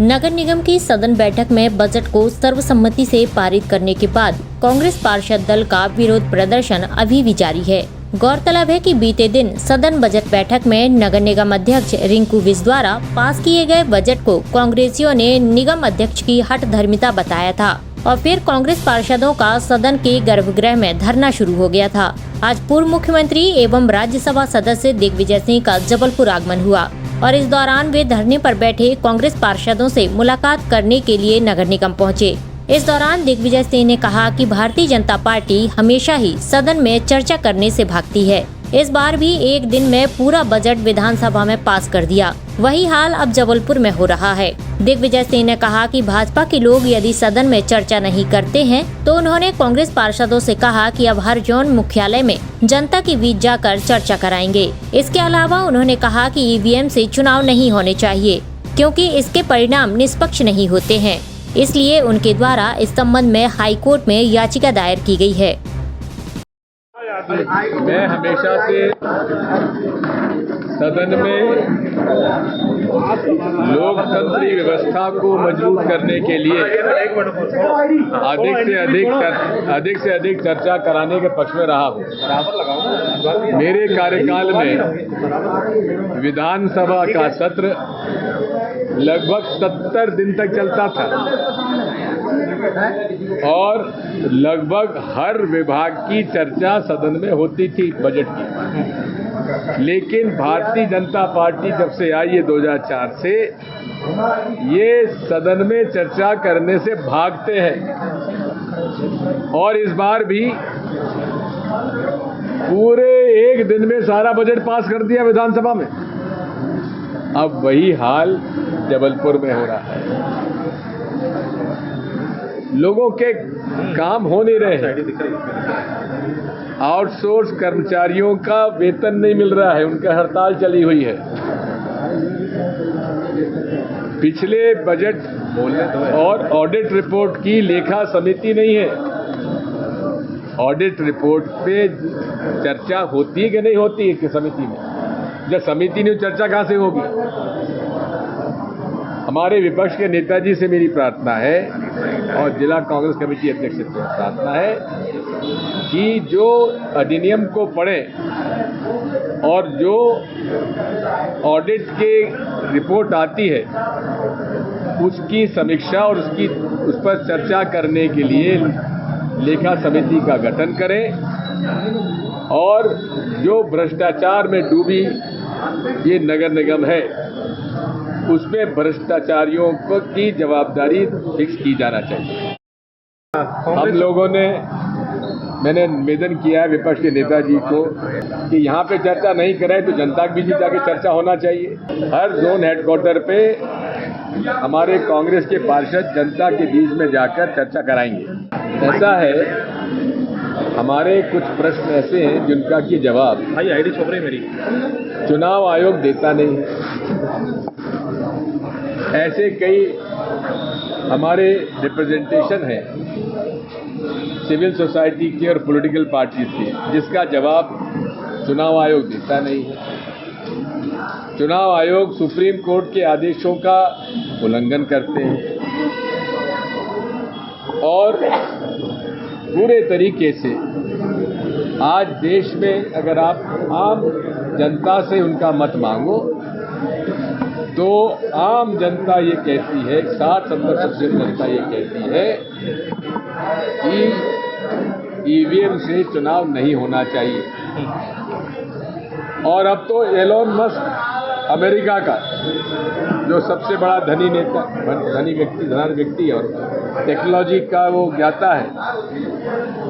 नगर निगम की सदन बैठक में बजट को सर्वसम्मति से पारित करने के बाद कांग्रेस पार्षद दल का विरोध प्रदर्शन अभी भी जारी है। गौरतलब है कि बीते दिन सदन बजट बैठक में नगर निगम अध्यक्ष रिंकू विज द्वारा पास किए गए बजट को कांग्रेसियों ने निगम अध्यक्ष की हठधर्मिता बताया था और फिर कांग्रेस पार्षदों का सदन के गर्भगृह में धरना शुरू हो गया था। आज पूर्व मुख्यमंत्री एवं राज्यसभा सदस्य दिग्विजय सिंह का जबलपुर आगमन हुआ और इस दौरान वे धरने पर बैठे कांग्रेस पार्षदों से मुलाकात करने के लिए नगर निगम पहुंचे। इस दौरान दिग्विजय सिंह ने कहा कि भारतीय जनता पार्टी हमेशा ही सदन में चर्चा करने से भागती है। इस बार भी एक दिन में पूरा बजट विधानसभा में पास कर दिया। वही हाल अब जबलपुर में हो रहा है। दिग्विजय सिंह ने कहा कि भाजपा के लोग यदि सदन में चर्चा नहीं करते हैं तो उन्होंने कांग्रेस पार्षदों से कहा कि अब हर जोन मुख्यालय में जनता के बीच जाकर चर्चा कराएंगे। इसके अलावा उन्होंने कहा कि ईवीएम से चुनाव नहीं होने चाहिए क्योंकि इसके परिणाम निष्पक्ष नहीं होते हैं। इसलिए उनके द्वारा इस संबंध में हाई कोर्ट में याचिका दायर की गई है। मैं हमेशा से सदन में लोकतंत्री व्यवस्था को मजबूत करने के लिए अधिक से अधिक चर्चा कराने के पक्ष में रहा हूँ। मेरे कार्यकाल में विधानसभा का सत्र लगभग 70 दिन तक चलता था और लगभग हर विभाग की चर्चा सदन में होती थी बजट की। लेकिन भारतीय जनता पार्टी जब से आई है 2004 से, ये सदन में चर्चा करने से भागते हैं और इस बार भी पूरे एक दिन में सारा बजट पास कर दिया विधानसभा में। अब वही हाल जबलपुर में हो रहा है। लोगों के काम हो नहीं रहे। आउटसोर्स कर्मचारियों का वेतन नहीं मिल रहा है, उनका हड़ताल चली हुई है। पिछले बजट और ऑडिट रिपोर्ट की लेखा समिति नहीं है। ऑडिट रिपोर्ट पे चर्चा होती है कि नहीं होती है कि समिति में? जब समिति ने चर्चा कहां से होगी? हमारे विपक्ष के नेताजी से मेरी प्रार्थना है और जिला कांग्रेस कमेटी अध्यक्ष से प्रार्थना है कि जो अधिनियम को पढ़ें और जो ऑडिट के रिपोर्ट आती है उसकी समीक्षा और उस पर चर्चा करने के लिए लेखा समिति का गठन करें और जो भ्रष्टाचार में डूबी ये नगर निगम है उसमें भ्रष्टाचारियों की जवाबदारी फिक्स की जाना चाहिए। हम लोगों ने मैंने निवेदन किया है विपक्ष के नेताजी को कि यहाँ पे चर्चा नहीं कराए तो जनता के बीच जाके चर्चा होना चाहिए। हर जोन हेडक्वार्टर पे हमारे कांग्रेस के पार्षद जनता के बीच में जाकर चर्चा कराएंगे। ऐसा है, हमारे कुछ प्रश्न ऐसे हैं जिनका की जवाब आईडी छोड़ मेरी चुनाव आयोग देता नहीं है। ऐसे कई हमारे रिप्रेजेंटेशन हैं सिविल सोसाइटी के और पॉलिटिकल पार्टीज के, जिसका जवाब चुनाव आयोग देता नहीं है। चुनाव आयोग सुप्रीम कोर्ट के आदेशों का उल्लंघन करते हैं और पूरे तरीके से आज देश में अगर आप आम जनता से उनका मत मांगो तो आम जनता ये कहती है, 60-70% जनता ये कहती है कि ईवीएम से चुनाव नहीं होना चाहिए। और अब तो एलोन मस्क अमेरिका का जो सबसे बड़ा धनी व्यक्ति और टेक्नोलॉजी का वो ज्ञाता है,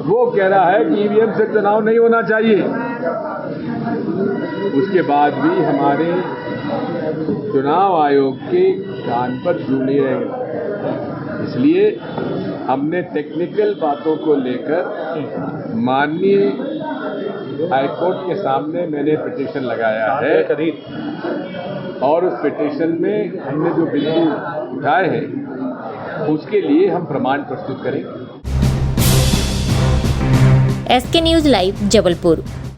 वो कह रहा है कि ईवीएम से चुनाव नहीं होना चाहिए। उसके बाद भी हमारे चुनाव आयोग के कान पर जू नहीं रहेगा। इसलिए हमने टेक्निकल बातों को लेकर माननीय हाईकोर्ट के सामने मैंने पिटीशन लगाया है और उस पिटीशन में हमने जो बिंदु उठाए हैं उसके लिए हम प्रमाण प्रस्तुत करेंगे। SK news live Jabalpur.